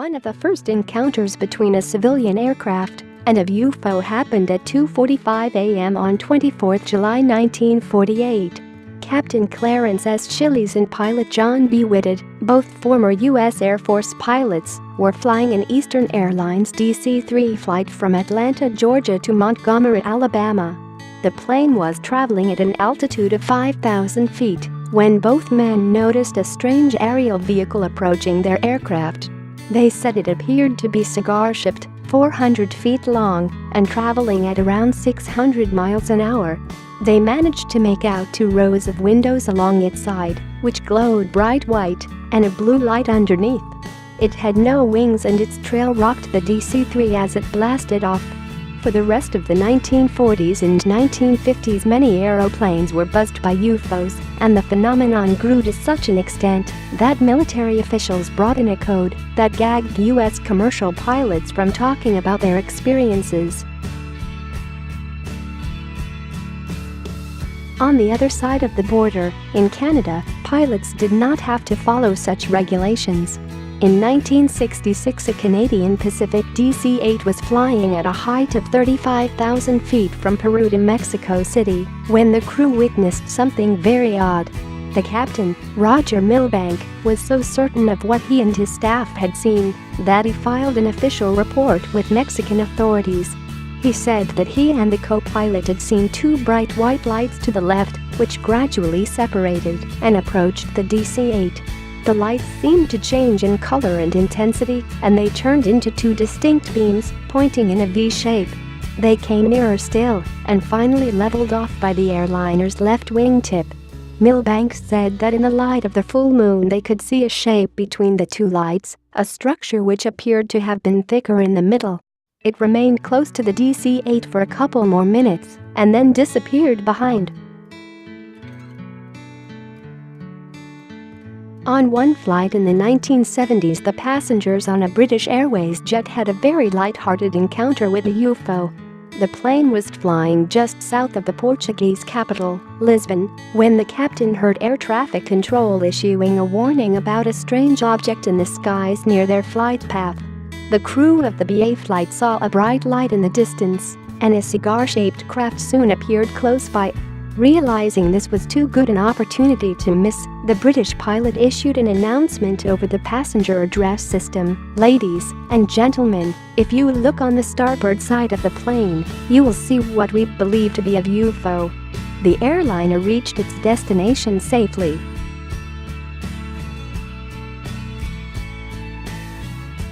One of the first encounters between a civilian aircraft and a UFO happened at 2:45 a.m. on 24 July 1948. Captain Clarence S. Chiles and pilot John B. Whitted, both former U.S. Air Force pilots, were flying an Eastern Airlines DC-3 flight from Atlanta, Georgia to Montgomery, Alabama. The plane was traveling at an altitude of 5,000 feet when both men noticed a strange aerial vehicle approaching their aircraft. They said it appeared to be cigar-shaped, 400 feet long, and traveling at around 600 miles an hour. They managed to make out two rows of windows along its side, which glowed bright white, and a blue light underneath. It had no wings and its trail rocked the DC-3 as it blasted off. For the rest of the 1940s and 1950s, many aeroplanes were buzzed by UFOs, and the phenomenon grew to such an extent that military officials brought in a code that gagged U.S. commercial pilots from talking about their experiences. On the other side of the border, in Canada, pilots did not have to follow such regulations. In 1966, a Canadian Pacific DC-8 was flying at a height of 35,000 feet from Peru to Mexico City when the crew witnessed something very odd. The captain, Roger Milbank, was so certain of what he and his staff had seen that he filed an official report with Mexican authorities. He said that he and the co-pilot had seen two bright white lights to the left, which gradually separated and approached the DC-8. The lights seemed to change in color and intensity, and they turned into two distinct beams, pointing in a V shape. They came nearer still, and finally leveled off by the airliner's left wingtip. Milbank said that in the light of the full moon they could see a shape between the two lights, a structure which appeared to have been thicker in the middle. It remained close to the DC-8 for a couple more minutes, and then disappeared behind. On one flight in the 1970s, the passengers on a British Airways jet had a very light-hearted encounter with a UFO. The plane was flying just south of the Portuguese capital, Lisbon, when the captain heard air traffic control issuing a warning about a strange object in the skies near their flight path. The crew of the BA flight saw a bright light in the distance, and a cigar-shaped craft soon appeared close by. Realizing this was too good an opportunity to miss, the British pilot issued an announcement over the passenger address system: "Ladies and gentlemen, if you look on the starboard side of the plane, you will see what we believe to be a UFO." The airliner reached its destination safely.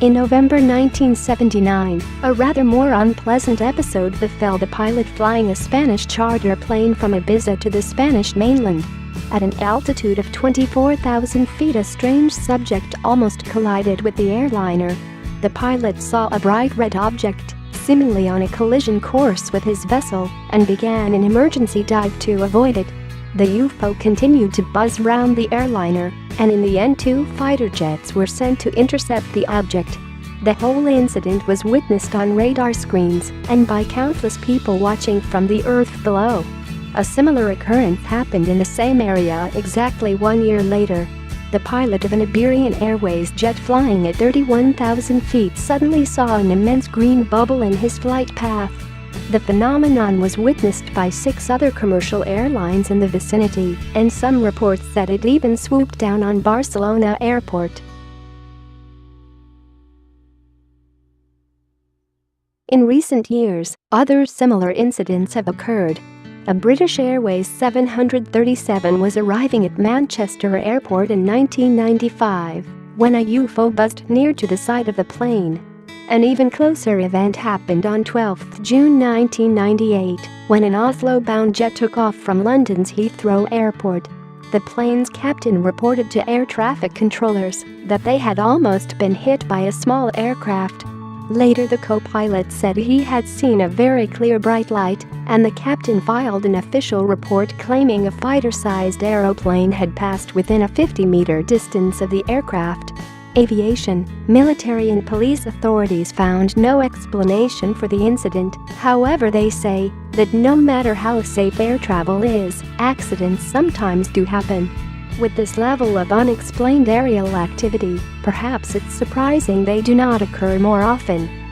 In November 1979, a rather more unpleasant episode befell the pilot flying a Spanish charter plane from Ibiza to the Spanish mainland. At an altitude of 24,000 feet, a strange subject almost collided with the airliner. The pilot saw a bright red object, seemingly on a collision course with his vessel, and began an emergency dive to avoid it. The UFO continued to buzz round the airliner, and in the end 2 fighter jets were sent to intercept the object. The whole incident was witnessed on radar screens and by countless people watching from the earth below. A similar occurrence happened in the same area exactly 1 year later. The pilot of an Iberian Airways jet flying at 31,000 feet suddenly saw an immense green bubble in his flight path. The phenomenon was witnessed by 6 other commercial airlines in the vicinity, and some reports said it even swooped down on Barcelona airport. In recent years, other similar incidents have occurred. A British Airways 737 was arriving at Manchester Airport in 1995 when a UFO buzzed near to the side of the plane. An even closer event happened on 12 June 1998 when an Oslo-bound jet took off from London's Heathrow Airport. The plane's captain reported to air traffic controllers that they had almost been hit by a small aircraft. Later, the co-pilot said he had seen a very clear bright light, and the captain filed an official report claiming a fighter-sized aeroplane had passed within a 50-meter distance of the aircraft. Aviation, military and police authorities found no explanation for the incident. However, they say that no matter how safe air travel is, accidents sometimes do happen. With this level of unexplained aerial activity, perhaps it's surprising they do not occur more often.